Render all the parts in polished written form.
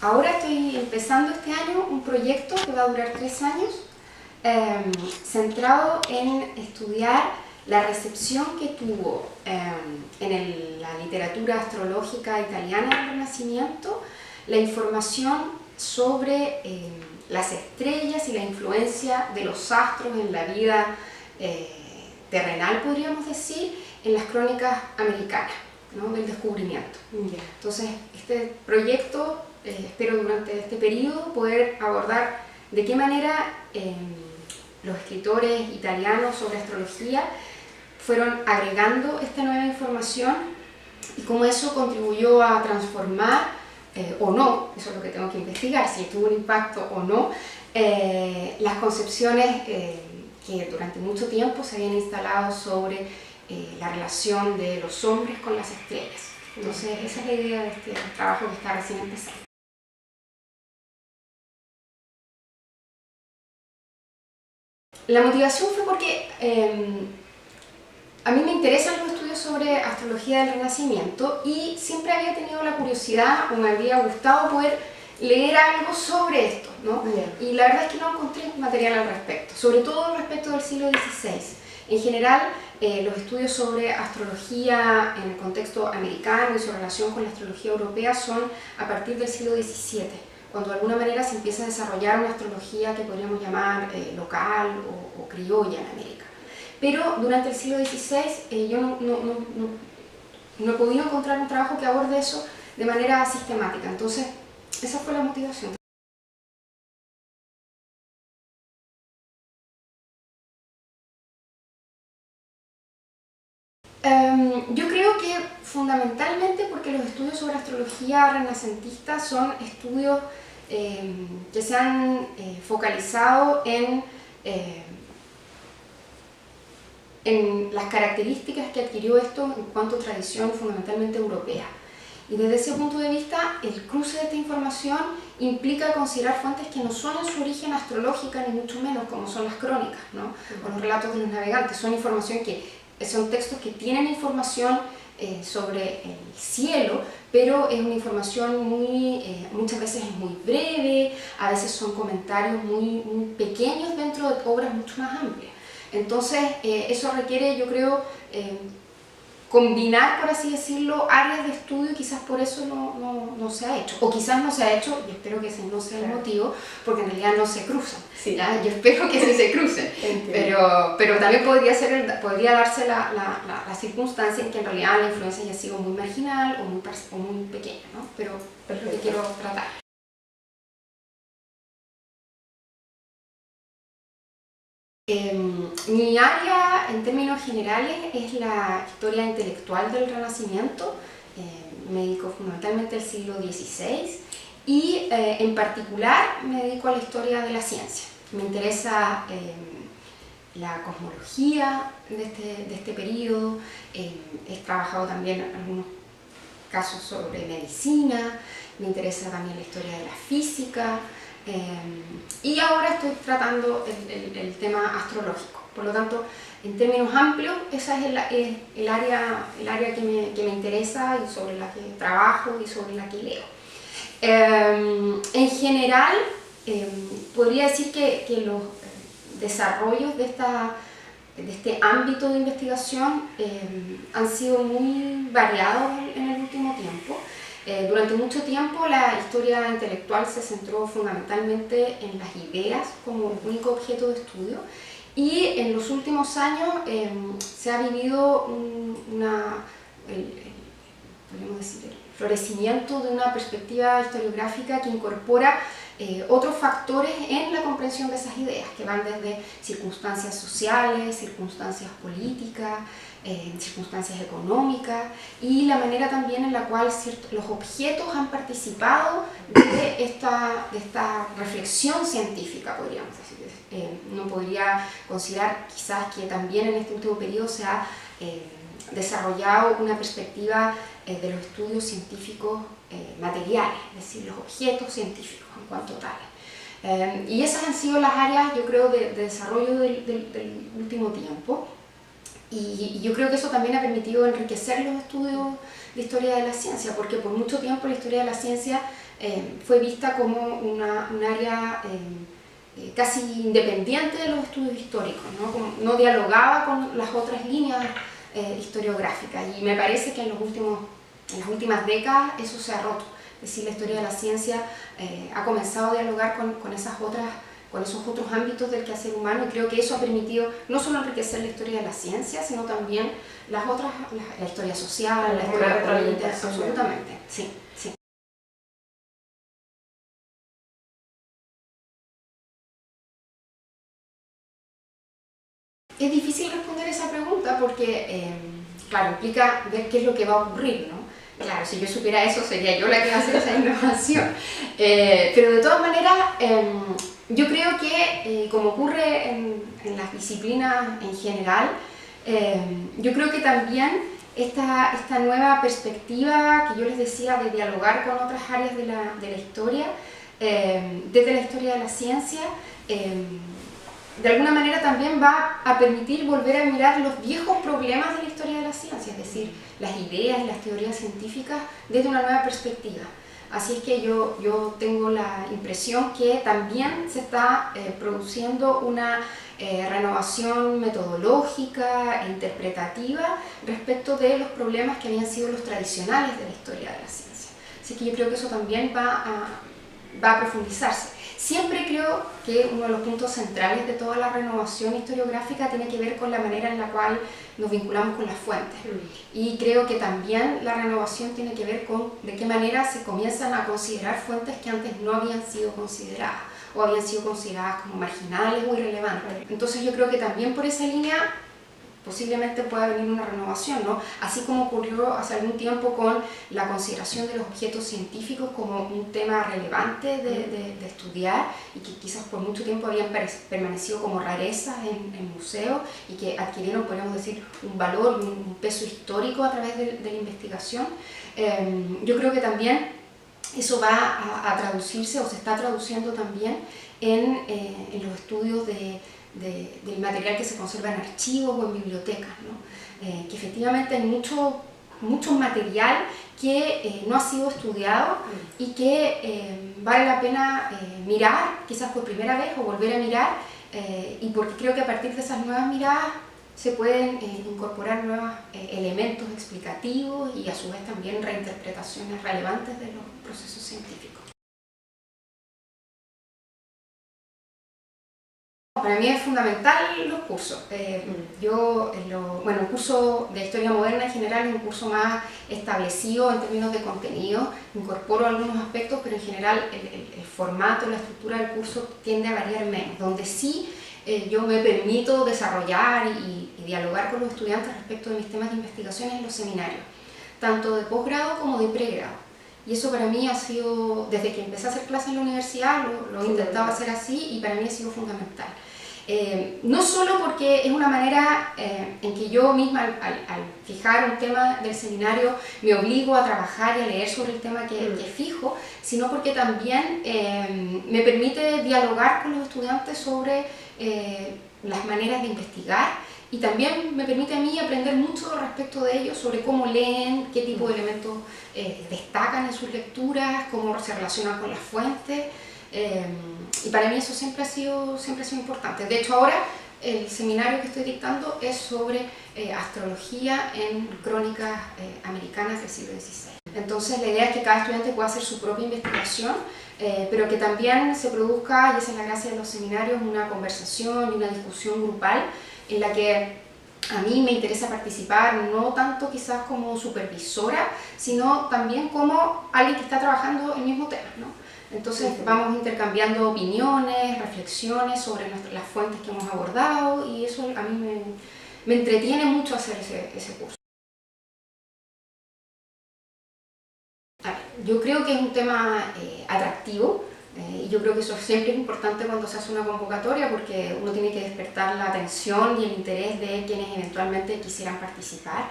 Ahora estoy empezando este año un proyecto que va a durar 3 años, centrado en estudiar la recepción que tuvo en la literatura astrológica italiana del Renacimiento la información sobre las estrellas y la influencia de los astros en la vida terrenal, podríamos decir, en las crónicas americanas, ¿no?, del descubrimiento. Entonces, este proyecto, espero durante este periodo poder abordar de qué manera los escritores italianos sobre astrología fueron agregando esta nueva información y cómo eso contribuyó a transformar o no, eso es lo que tengo que investigar, si tuvo un impacto o no, las concepciones que durante mucho tiempo se habían instalado sobre la relación de los hombres con las estrellas. Entonces esa es la idea de este trabajo que está recién empezando. La motivación fue porque a mí me interesan los estudios sobre astrología del Renacimiento y siempre había tenido la curiosidad o me habría gustado poder leer algo sobre esto, ¿no? Y la verdad es que no encontré material al respecto, sobre todo respecto del siglo XVI. En general, los estudios sobre astrología en el contexto americano y su relación con la astrología europea son a partir del siglo XVII, cuando de alguna manera se empieza a desarrollar una astrología que podríamos llamar local o criolla en América. Pero durante el siglo XVI yo no he podido encontrar un trabajo que aborde eso de manera sistemática, entonces esa fue la motivación. Yo creo que fundamentalmente porque los estudios sobre astrología renacentista son estudios que se han focalizado en las características que adquirió esto en cuanto a tradición fundamentalmente europea. Y desde ese punto de vista, el cruce de esta información implica considerar fuentes que no son en su origen astrológica, ni mucho menos como son las crónicas, ¿no?, o los relatos de los navegantes. Son son textos que tienen información sobre el cielo, pero es una información muchas veces es muy breve, a veces son comentarios muy pequeños dentro de obras mucho más amplias. Entonces, eso requiere, yo creo, combinar, por así decirlo, áreas de estudio y quizás por eso no se ha hecho. O quizás no se ha hecho, y espero que ese no sea el motivo, porque en realidad no se cruzan. Sí. Yo espero que sí se crucen. Pero también podría darse la circunstancia en que en realidad la influencia haya sido muy marginal o muy pequeña, ¿no? Pero es lo que quiero tratar. Mi área, en términos generales, es la historia intelectual del Renacimiento. Me dedico fundamentalmente al siglo XVI y en particular me dedico a la historia de la ciencia. Me interesa la cosmología de este periodo, he trabajado también en algunos casos sobre medicina, me interesa también la historia de la física, y ahora estoy tratando el tema astrológico. Por lo tanto, en términos amplios, esa es el área que me interesa y sobre la que trabajo y sobre la que leo. En general, podría decir que los desarrollos de este ámbito de investigación han sido muy variados en el último tiempo. Durante mucho tiempo la historia intelectual se centró fundamentalmente en las ideas como único objeto de estudio y en los últimos años se ha vivido podríamos decir, el florecimiento de una perspectiva historiográfica que incorpora otros factores en la comprensión de esas ideas, que van desde circunstancias sociales, circunstancias políticas, circunstancias económicas y la manera también en la cual los objetos han participado de esta reflexión científica, podríamos decir. No podría considerar quizás que también en este último periodo se ha desarrollado una perspectiva de los estudios científicos materiales, es decir, los objetos científicos en cuanto tales. Y esas han sido las áreas, yo creo, de desarrollo del último tiempo. Y yo creo que eso también ha permitido enriquecer los estudios de historia de la ciencia, porque por mucho tiempo la historia de la ciencia fue vista como un área casi independiente de los estudios históricos, ¿no? Como no dialogaba con las otras líneas historiográficas, y me parece que en las últimas décadas eso se ha roto. Es decir, la historia de la ciencia ha comenzado a dialogar con esos otros ámbitos del quehacer humano, y creo que eso ha permitido no solo enriquecer la historia de la ciencia, sino también la historia social, la historia política, absolutamente, sí, sí. Es difícil responder esa pregunta porque, claro, implica ver qué es lo que va a ocurrir, ¿no? Claro, si yo supiera eso, sería yo la que va a hacer esa innovación. Pero de todas maneras, yo creo que, como ocurre en las disciplinas en general, yo creo que también esta nueva perspectiva que yo les decía de dialogar con otras áreas de la historia, desde la historia de la ciencia, de alguna manera también va a permitir volver a mirar los viejos problemas de la historia de la ciencia, es decir, las ideas y las teorías científicas desde una nueva perspectiva. Así es que yo tengo la impresión que también se está produciendo una renovación metodológica e interpretativa respecto de los problemas que habían sido los tradicionales de la historia de la ciencia. Así que yo creo que eso también va a profundizarse. Siempre creo que uno de los puntos centrales de toda la renovación historiográfica tiene que ver con la manera en la cual nos vinculamos con las fuentes. Y creo que también la renovación tiene que ver con de qué manera se comienzan a considerar fuentes que antes no habían sido consideradas o habían sido consideradas como marginales o irrelevantes. Entonces yo creo que también por esa línea posiblemente pueda venir una renovación, ¿no? Así como ocurrió hace algún tiempo con la consideración de los objetos científicos como un tema relevante de estudiar, y que quizás por mucho tiempo habían permanecido como rarezas en museos y que adquirieron, podríamos decir, un valor, un peso histórico a través de la investigación. Yo creo que también eso va a traducirse, o se está traduciendo también en los estudios del material que se conserva en archivos o en bibliotecas, ¿no? Que efectivamente hay mucho material que no ha sido estudiado y que vale la pena mirar, quizás por primera vez, o volver a mirar, y porque creo que a partir de esas nuevas miradas se pueden incorporar nuevos elementos explicativos y a su vez también reinterpretaciones relevantes de los procesos científicos. Para mí es fundamental los cursos. Un curso de historia moderna en general es un curso más establecido en términos de contenido. Incorporo algunos aspectos, pero en general el formato, la estructura del curso tiende a variar menos. Donde sí yo me permito desarrollar y dialogar con los estudiantes respecto de mis temas de investigación en los seminarios, tanto de posgrado como de pregrado. Y eso para mí ha sido, desde que empecé a hacer clases en la universidad, lo he intentado hacer así, y para mí ha sido fundamental. No solo porque es una manera en que yo misma, al fijar un tema del seminario, me obligo a trabajar y a leer sobre el tema que fijo, sino porque también me permite dialogar con los estudiantes sobre las maneras de investigar, y también me permite a mí aprender mucho respecto de ellos, sobre cómo leen, qué tipo de elementos destacan en sus lecturas, cómo se relacionan con las fuentes. Y para mí eso siempre ha sido importante. De hecho, ahora el seminario que estoy dictando es sobre astrología en crónicas americanas del siglo XVI. Entonces la idea es que cada estudiante pueda hacer su propia investigación, pero que también se produzca, y esa es la gracia de los seminarios, una conversación y una discusión grupal en la que a mí me interesa participar, no tanto quizás como supervisora, sino también como alguien que está trabajando el mismo tema, ¿no? Entonces vamos intercambiando opiniones, reflexiones sobre las fuentes que hemos abordado, y eso a mí me entretiene mucho hacer ese curso. Yo creo que es un tema atractivo, y yo creo que eso siempre es importante cuando se hace una convocatoria, porque uno tiene que despertar la atención y el interés de quienes eventualmente quisieran participar.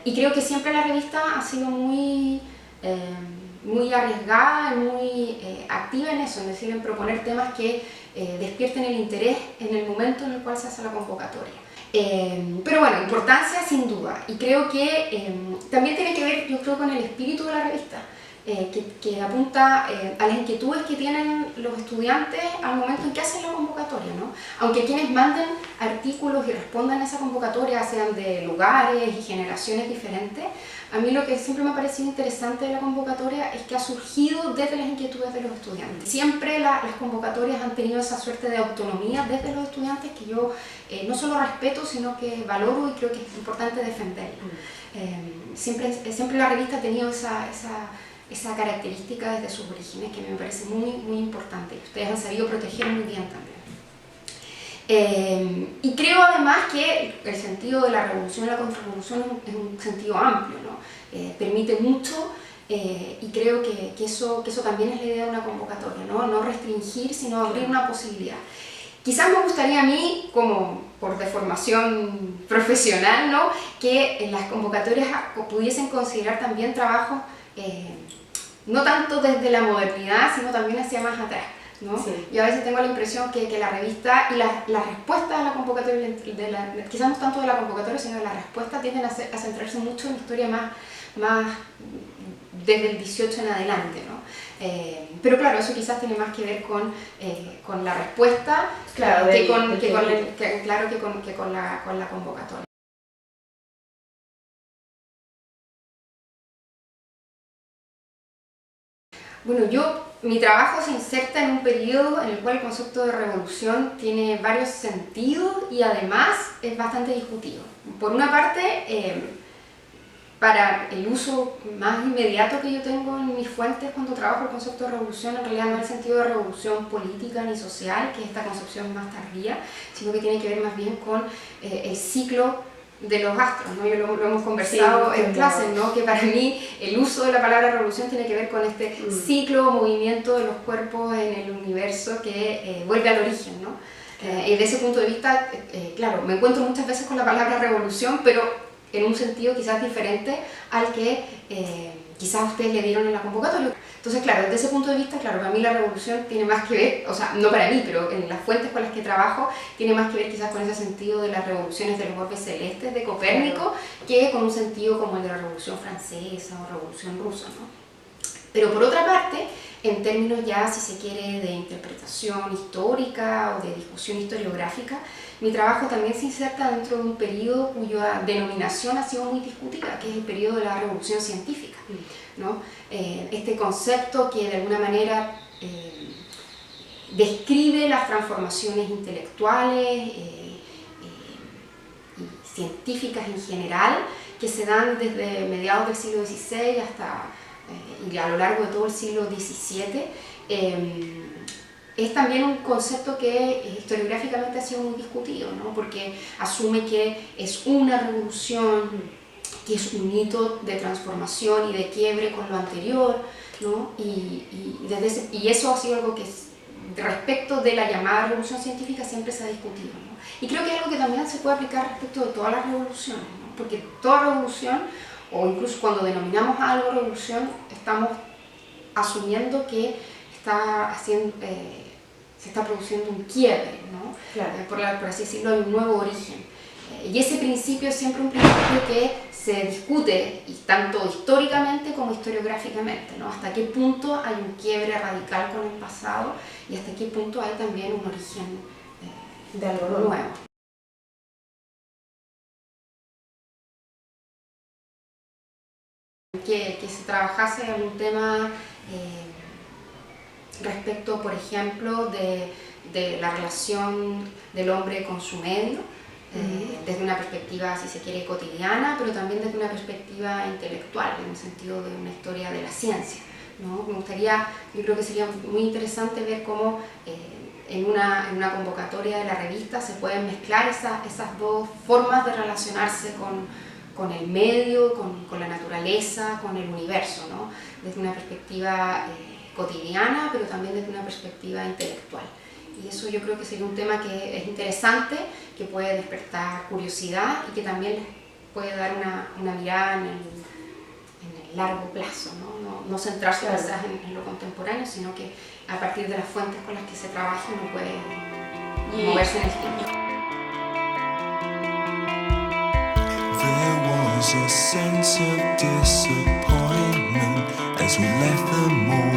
Y creo que siempre la revista ha sido muy arriesgada y muy activa en eso, es decir, en proponer temas que despierten el interés en el momento en el cual se hace la convocatoria. Pero bueno, importancia sin duda, y creo que también tiene que ver, yo creo, con el espíritu de la revista. que apunta a las inquietudes que tienen los estudiantes al momento en que hacen la convocatoria, ¿no? Aunque quienes manden artículos y respondan a esa convocatoria sean de lugares y generaciones diferentes, a mí lo que siempre me ha parecido interesante de la convocatoria es que ha surgido desde las inquietudes de los estudiantes. Siempre las convocatorias han tenido esa suerte de autonomía desde los estudiantes que yo no solo respeto, sino que valoro y creo que es importante defenderla. Siempre la revista ha tenido esa característica desde sus orígenes que me parece muy, muy importante. Ustedes han sabido proteger muy bien también. Y creo además que el sentido de la revolución y la contrarrevolución es un sentido amplio, ¿no? Permite mucho y creo que eso también es la idea de una convocatoria, ¿no? No restringir, sino abrir una posibilidad. Quizás me gustaría a mí, como por deformación profesional, ¿no? Que en las convocatorias pudiesen considerar también trabajos no tanto desde la modernidad, sino también hacia más atrás, ¿no? Sí. Yo a veces tengo la impresión que la revista y las respuestas a la convocatoria, quizás no tanto de la convocatoria, sino de las respuestas tienden a centrarse mucho en historia más desde el 18 en adelante, ¿no? Pero claro, eso quizás tiene más que ver con la respuesta, claro, que con la convocatoria. Bueno, mi trabajo se inserta en un periodo en el cual el concepto de revolución tiene varios sentidos y además es bastante discutido. Por una parte, para el uso más inmediato que yo tengo en mis fuentes cuando trabajo el concepto de revolución, en realidad no es el sentido de revolución política ni social, que es esta concepción más tardía, sino que tiene que ver más bien con el ciclo de los astros, ¿no? Yo lo hemos conversado en clases, ¿no? Que para mí el uso de la palabra revolución tiene que ver con este ciclo o movimiento de los cuerpos en el universo que vuelve al origen, ¿no? Desde ese punto de vista, claro, me encuentro muchas veces con la palabra revolución, pero en un sentido quizás diferente al que quizás ustedes le dieron en la convocatoria. Entonces, claro, desde ese punto de vista, claro, para mí la revolución tiene más que ver, o sea, no para mí, pero en las fuentes con las que trabajo, tiene más que ver quizás con ese sentido de las revoluciones de los orbes celestes de Copérnico, que con un sentido como el de la Revolución Francesa o Revolución Rusa, ¿no? Pero por otra parte, en términos ya, si se quiere, de interpretación histórica o de discusión historiográfica, mi trabajo también se inserta dentro de un periodo cuya denominación ha sido muy discutida, que es el periodo de la revolución científica, ¿no? Este concepto que de alguna manera describe las transformaciones intelectuales y científicas en general que se dan desde mediados del siglo XVI hasta y a lo largo de todo el siglo XVII. Es también un concepto que historiográficamente ha sido muy discutido, ¿no? Porque asume que es una revolución, que es un hito de transformación y de quiebre con lo anterior, ¿no? Y eso ha sido algo que respecto de la llamada revolución científica siempre se ha discutido, ¿no? Y creo que es algo que también se puede aplicar respecto de todas las revoluciones, ¿no? Porque toda revolución, o incluso cuando denominamos a algo revolución, estamos asumiendo que se está produciendo un quiebre, ¿no? Claro. Por así decirlo, hay un nuevo origen. Y ese principio es siempre un principio que se discute, y tanto históricamente como historiográficamente, ¿no? Hasta qué punto hay un quiebre radical con el pasado y hasta qué punto hay también un origen de algo nuevo. Que se trabajase en un tema respecto, por ejemplo, de la relación del hombre con su medio, desde una perspectiva, si se quiere, cotidiana, pero también desde una perspectiva intelectual, en el sentido de una historia de la ciencia, ¿no? Yo creo que sería muy interesante ver cómo en una convocatoria de la revista se pueden mezclar esas dos formas de relacionarse con el medio, con la naturaleza, con el universo, ¿no? Desde una perspectiva cotidiana, pero también desde una perspectiva intelectual. Y eso yo creo que sería un tema que es interesante, que puede despertar curiosidad y que también puede dar una mirada en el largo plazo, ¿no? No centrarse quizás en lo contemporáneo, sino que a partir de las fuentes con las que se trabaja uno puede moverse en el tiempo. There was a sense of disappointment as as we left the morning.